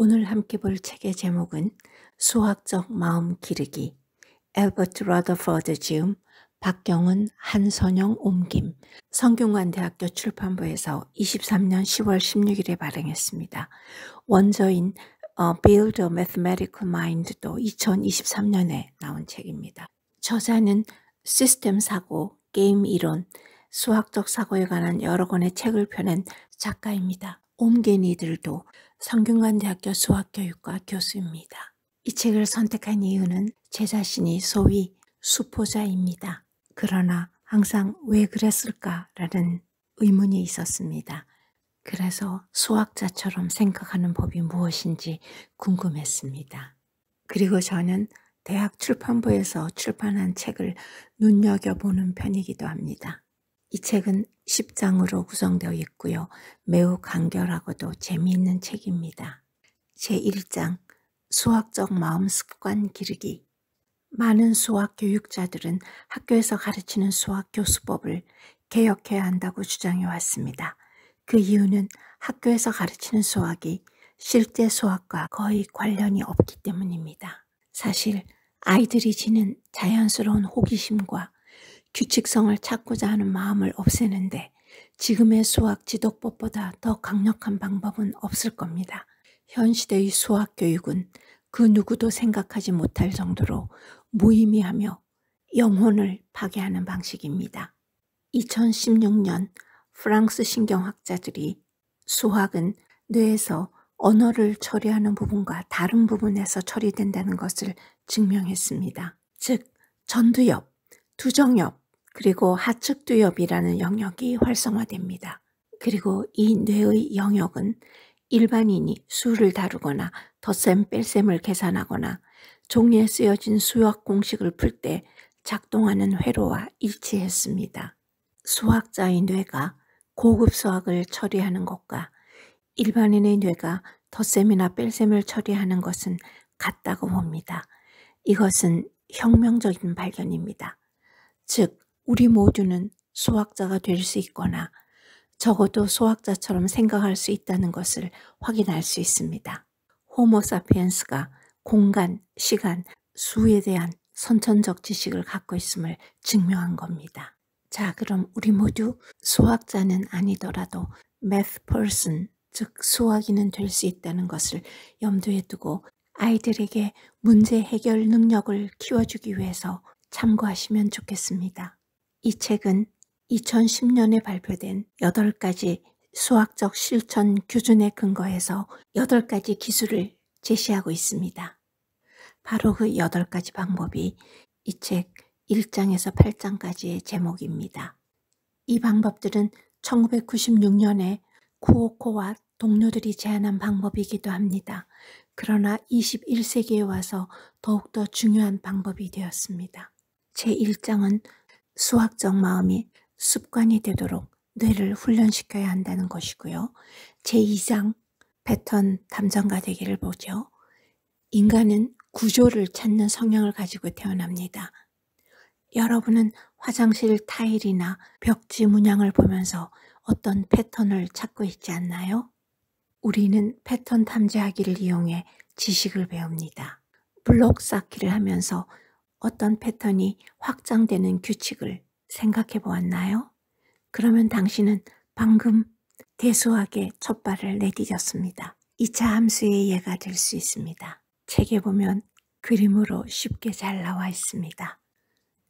오늘 함께 볼 책의 제목은 수학적 마음 기르기, 엘버트 러더퍼드 지음, 박경은, 한선영 옮김, 성균관대학교 출판부에서 23년 10월 16일에 발행했습니다. 원저인 Build a Mathematical Mind도 2023년에 나온 책입니다. 저자는 시스템 사고, 게임 이론, 수학적 사고에 관한 여러 권의 책을 펴낸 작가입니다. 옮긴이들도 성균관대학교 수학교육과 교수입니다. 이 책을 선택한 이유는 제 자신이 소위 수포자입니다. 그러나 항상 왜 그랬을까라는 의문이 있었습니다. 그래서 수학자처럼 생각하는 법이 무엇인지 궁금했습니다. 그리고 저는 대학 출판부에서 출판한 책을 눈여겨보는 편이기도 합니다. 이 책은 10장으로 구성되어 있고요. 매우 간결하고도 재미있는 책입니다. 제1장 수학적 마음 습관 기르기. 많은 수학 교육자들은 학교에서 가르치는 수학 교수법을 개혁해야 한다고 주장해 왔습니다. 그 이유는 학교에서 가르치는 수학이 실제 수학과 거의 관련이 없기 때문입니다. 사실 아이들이 지닌 자연스러운 호기심과 규칙성을 찾고자 하는 마음을 없애는데 지금의 수학 지도법보다 더 강력한 방법은 없을 겁니다. 현 시대의 수학 교육은 그 누구도 생각하지 못할 정도로 무의미하며 영혼을 파괴하는 방식입니다. 2016년 프랑스 신경학자들이 수학은 뇌에서 언어를 처리하는 부분과 다른 부분에서 처리된다는 것을 증명했습니다. 즉, 전두엽, 두정엽, 그리고 하측두엽이라는 영역이 활성화됩니다. 그리고 이 뇌의 영역은 일반인이 수를 다루거나 덧셈 뺄셈을 계산하거나 종이에 쓰여진 수학 공식을 풀 때 작동하는 회로와 일치했습니다. 수학자의 뇌가 고급 수학을 처리하는 것과 일반인의 뇌가 덧셈이나 뺄셈을 처리하는 것은 같다고 봅니다. 이것은 혁명적인 발견입니다. 즉, 우리 모두는 수학자가 될 수 있거나 적어도 수학자처럼 생각할 수 있다는 것을 확인할 수 있습니다. 호모사피엔스가 공간, 시간, 수에 대한 선천적 지식을 갖고 있음을 증명한 겁니다. 자, 그럼 우리 모두 수학자는 아니더라도 math person, 즉 수학인은 될 수 있다는 것을 염두에 두고 아이들에게 문제 해결 능력을 키워주기 위해서 참고하시면 좋겠습니다. 이 책은 2010년에 발표된 8가지 수학적 실천 규준에 근거해서 8가지 기술을 제시하고 있습니다. 바로 그 8가지 방법이 이 책 1장에서 8장까지의 제목입니다. 이 방법들은 1996년에 쿠오코와 동료들이 제안한 방법이기도 합니다. 그러나 21세기에 와서 더욱더 중요한 방법이 되었습니다. 제1장은 수학적 마음이 습관이 되도록 뇌를 훈련시켜야 한다는 것이고요. 제2장 패턴 탐정가 되기를 보죠. 인간은 구조를 찾는 성향을 가지고 태어납니다. 여러분은 화장실 타일이나 벽지 문양을 보면서 어떤 패턴을 찾고 있지 않나요? 우리는 패턴 탐지하기를 이용해 지식을 배웁니다. 블록 쌓기를 하면서 어떤 패턴이 확장되는 규칙을 생각해 보았나요? 그러면 당신은 방금 대수학의 첫 발을 내디뎠습니다. 2차 함수의 예가 될 수 있습니다. 책에 보면 그림으로 쉽게 잘 나와 있습니다.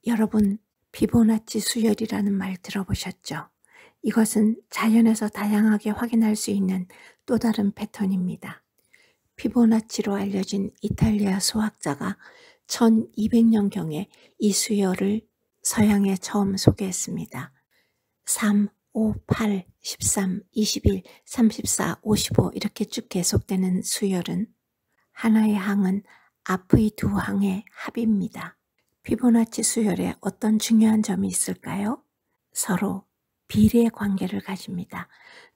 여러분, 피보나치 수열이라는 말 들어보셨죠? 이것은 자연에서 다양하게 확인할 수 있는 또 다른 패턴입니다. 피보나치로 알려진 이탈리아 수학자가 1200년경에 이 수열을 서양에 처음 소개했습니다. 3, 5, 8, 13, 21, 34, 55 이렇게 쭉 계속되는 수열은 하나의 항은 앞의 두 항의 합입니다. 피보나치 수열에 어떤 중요한 점이 있을까요? 서로 비례 관계를 가집니다.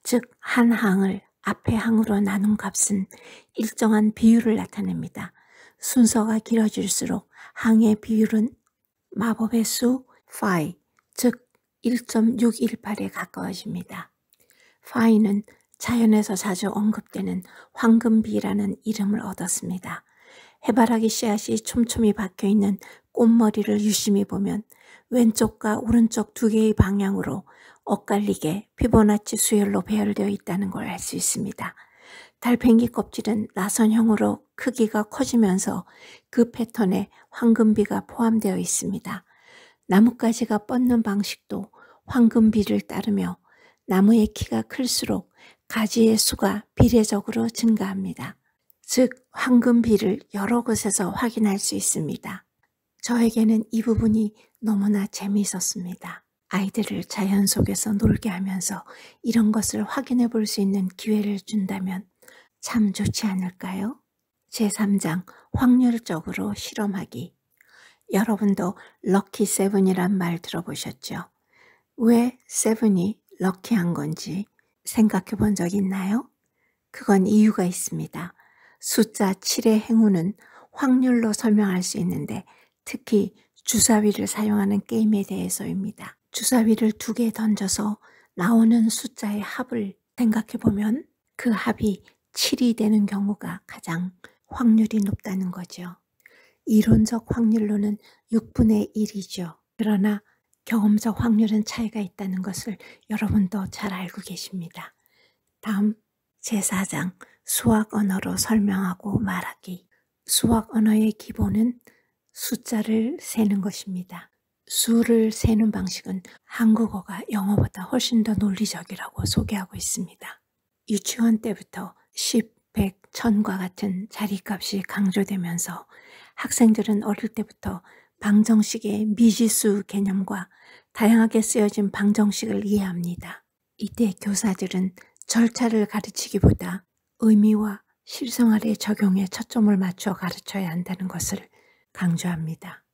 즉, 한 항을 앞의 항으로 나눈 값은 일정한 비율을 나타냅니다. 순서가 길어질수록 항의 비율은 마법의 수 파이, 즉 1.618에 가까워집니다. 파이는 자연에서 자주 언급되는 황금비라는 이름을 얻었습니다. 해바라기 씨앗이 촘촘히 박혀있는 꽃머리를 유심히 보면 왼쪽과 오른쪽 두 개의 방향으로 엇갈리게 피보나치 수열로 배열되어 있다는 걸 알 수 있습니다. 달팽이 껍질은 나선형으로 크기가 커지면서 그 패턴에 황금비가 포함되어 있습니다. 나뭇가지가 뻗는 방식도 황금비를 따르며 나무의 키가 클수록 가지의 수가 비례적으로 증가합니다. 즉 황금비를 여러 곳에서 확인할 수 있습니다. 저에게는 이 부분이 너무나 재미있었습니다. 아이들을 자연 속에서 놀게 하면서 이런 것을 확인해 볼 수 있는 기회를 준다면 참 좋지 않을까요? 제3장 확률적으로 실험하기. 여러분도 럭키 세븐이란 말 들어보셨죠? 왜 세븐이 럭키한 건지 생각해 본 적 있나요? 그건 이유가 있습니다. 숫자 7의 행운은 확률로 설명할 수 있는데 특히 주사위를 사용하는 게임에 대해서입니다. 주사위를 2개 던져서 나오는 숫자의 합을 생각해 보면 그 합이 7이 되는 경우가 가장 확률이 높다는 거죠. 이론적 확률로는 6분의 1이죠. 그러나 경험적 확률은 차이가 있다는 것을 여러분도 잘 알고 계십니다. 다음 제4장 수학 언어로 설명하고 말하기. 수학 언어의 기본은 숫자를 세는 것입니다. 수를 세는 방식은 한국어가 영어보다 훨씬 더 논리적이라고 소개하고 있습니다. 유치원 때부터 10, 100, 1000과 같은 자리값이 강조되면서 학생들은 어릴 때부터 방정식의 미지수 개념과 다양하게 쓰여진 방정식을 이해합니다. 이때 교사들은 절차를 가르치기보다 의미와 실생활의 적용에 초점을 맞춰 가르쳐야 한다는 것을 강조합니다.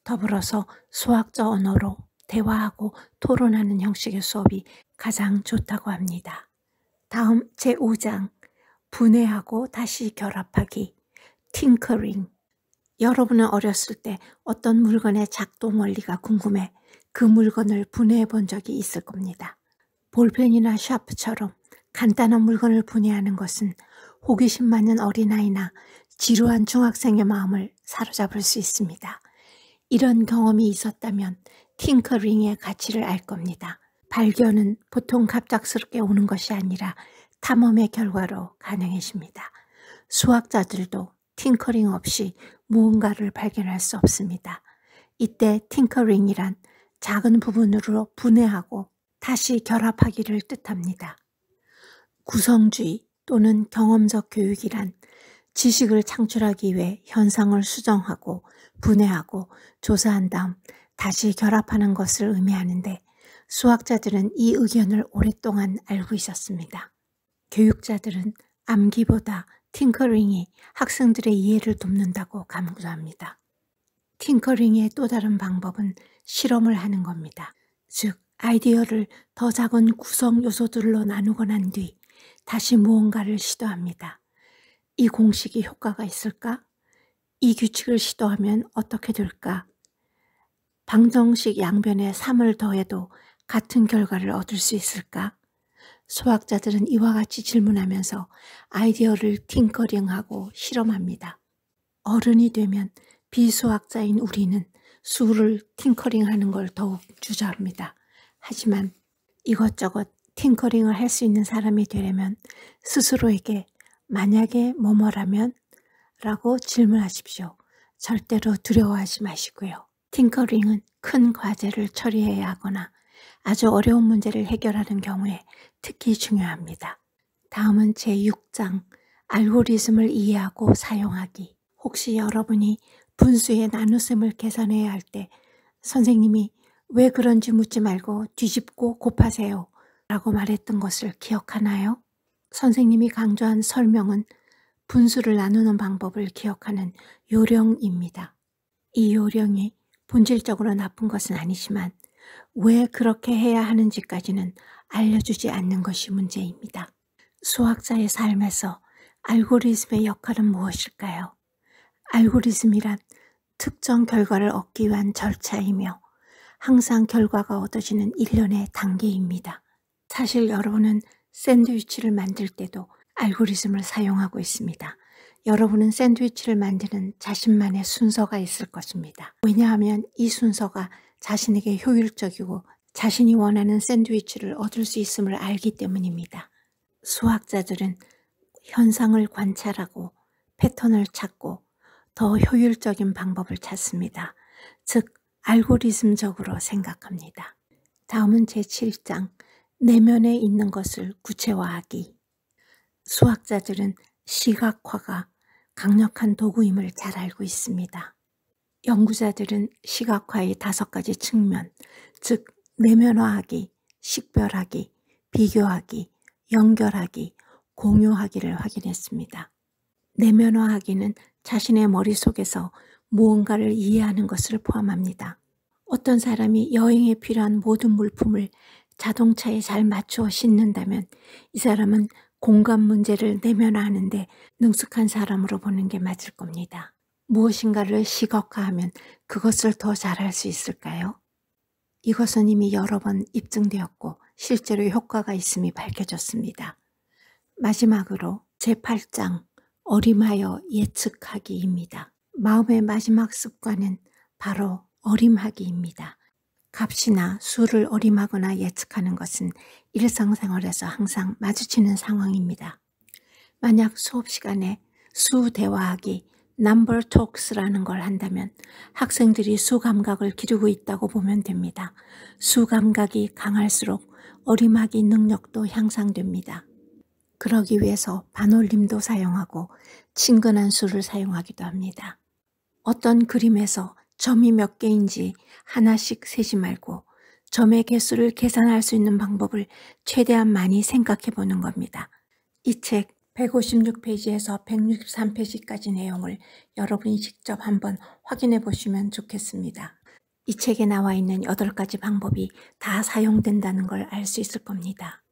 더불어서 수학적 언어로 대화하고 토론하는 형식의 수업이 가장 좋다고 합니다. 다음 제5장 분해하고 다시 결합하기, 팅커링. 여러분은 어렸을 때 어떤 물건의 작동 원리가 궁금해 그 물건을 분해해 본 적이 있을 겁니다. 볼펜이나 샤프처럼 간단한 물건을 분해하는 것은 호기심 많은 어린아이나 지루한 중학생의 마음을 사로잡을 수 있습니다. 이런 경험이 있었다면 팅커링의 가치를 알 겁니다. 발견은 보통 갑작스럽게 오는 것이 아니라 탐험의 결과로 가능해집니다. 수학자들도 팅커링 없이 무언가를 발견할 수 없습니다. 이때 팅커링이란 작은 부분으로 분해하고 다시 결합하기를 뜻합니다. 구성주의 또는 경험적 교육이란 지식을 창출하기 위해 현상을 수정하고 분해하고 조사한 다음 다시 결합하는 것을 의미하는데 수학자들은 이 의견을 오랫동안 알고 있었습니다. 교육자들은 암기보다 팅커링이 학생들의 이해를 돕는다고 강조합니다. 팅커링의 또 다른 방법은 실험을 하는 겁니다. 즉, 아이디어를 더 작은 구성 요소들로 나누고 난 뒤 다시 무언가를 시도합니다. 이 공식이 효과가 있을까? 이 규칙을 시도하면 어떻게 될까? 방정식 양변에 3을 더해도 같은 결과를 얻을 수 있을까? 수학자들은 이와 같이 질문하면서 아이디어를 팅커링하고 실험합니다. 어른이 되면 비수학자인 우리는 수를 팅커링하는 걸 더욱 주저합니다. 하지만 이것저것 팅커링을 할 수 있는 사람이 되려면 스스로에게 만약에 뭐뭐라면? 라고 질문하십시오. 절대로 두려워하지 마시고요. 팅커링은 큰 과제를 처리해야 하거나 아주 어려운 문제를 해결하는 경우에 특히 중요합니다. 다음은 제6장 알고리즘을 이해하고 사용하기. 혹시 여러분이 분수의 나눗셈을 계산해야 할 때 선생님이 왜 그런지 묻지 말고 뒤집고 곱하세요 라고 말했던 것을 기억하나요? 선생님이 강조한 설명은 분수를 나누는 방법을 기억하는 요령입니다. 이 요령이 본질적으로 나쁜 것은 아니지만 왜 그렇게 해야 하는지까지는 알려주지 않는 것이 문제입니다. 수학자의 삶에서 알고리즘의 역할은 무엇일까요? 알고리즘이란 특정 결과를 얻기 위한 절차이며 항상 결과가 얻어지는 일련의 단계입니다. 사실 여러분은 샌드위치를 만들 때도 알고리즘을 사용하고 있습니다. 여러분은 샌드위치를 만드는 자신만의 순서가 있을 것입니다. 왜냐하면 이 순서가 자신에게 효율적이고 자신이 원하는 샌드위치를 얻을 수 있음을 알기 때문입니다. 수학자들은 현상을 관찰하고 패턴을 찾고 더 효율적인 방법을 찾습니다. 즉, 알고리즘적으로 생각합니다. 다음은 제7장, 내면에 있는 것을 구체화하기. 수학자들은 시각화가 강력한 도구임을 잘 알고 있습니다. 연구자들은 시각화의 5가지 측면, 즉 내면화하기, 식별하기, 비교하기, 연결하기, 공유하기를 확인했습니다. 내면화하기는 자신의 머릿속에서 무언가를 이해하는 것을 포함합니다. 어떤 사람이 여행에 필요한 모든 물품을 자동차에 잘 맞추어 싣는다면 이 사람은 공간 문제를 내면화하는데 능숙한 사람으로 보는 게 맞을 겁니다. 무엇인가를 시각화하면 그것을 더 잘할 수 있을까요? 이것은 이미 여러 번 입증되었고 실제로 효과가 있음이 밝혀졌습니다. 마지막으로 제8장, 어림하여 예측하기입니다. 마음의 마지막 습관은 바로 어림하기입니다. 값이나 수를 어림하거나 예측하는 것은 일상생활에서 항상 마주치는 상황입니다. 만약 수업 시간에 수 대화하기, number talks라는 걸 한다면 학생들이 수 감각을 기르고 있다고 보면 됩니다. 수 감각이 강할수록 어림하기 능력도 향상됩니다. 그러기 위해서 반올림도 사용하고 친근한 수를 사용하기도 합니다. 어떤 그림에서 점이 몇 개인지 하나씩 세지 말고 점의 개수를 계산할 수 있는 방법을 최대한 많이 생각해 보는 겁니다. 이 책 156페이지에서 163페이지까지 내용을 여러분이 직접 한번 확인해 보시면 좋겠습니다. 이 책에 나와 있는 8가지 방법이 다 사용된다는 걸 알 수 있을 겁니다.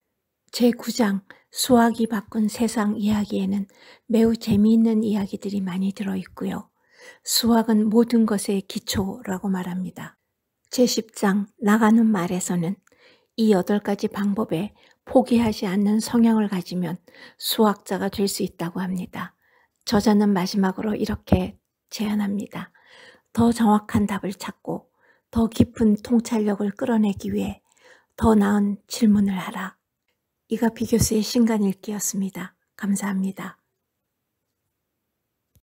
제9장 수학이 바꾼 세상 이야기에는 매우 재미있는 이야기들이 많이 들어있고요. 수학은 모든 것의 기초라고 말합니다. 제10장 나가는 말에서는 이 8가지 방법에 포기하지 않는 성향을 가지면 수학자가 될 수 있다고 합니다. 저자는 마지막으로 이렇게 제안합니다. 더 정확한 답을 찾고 더 깊은 통찰력을 끌어내기 위해 더 나은 질문을 하라. 이가피 교수의 신간 읽기였습니다. 감사합니다.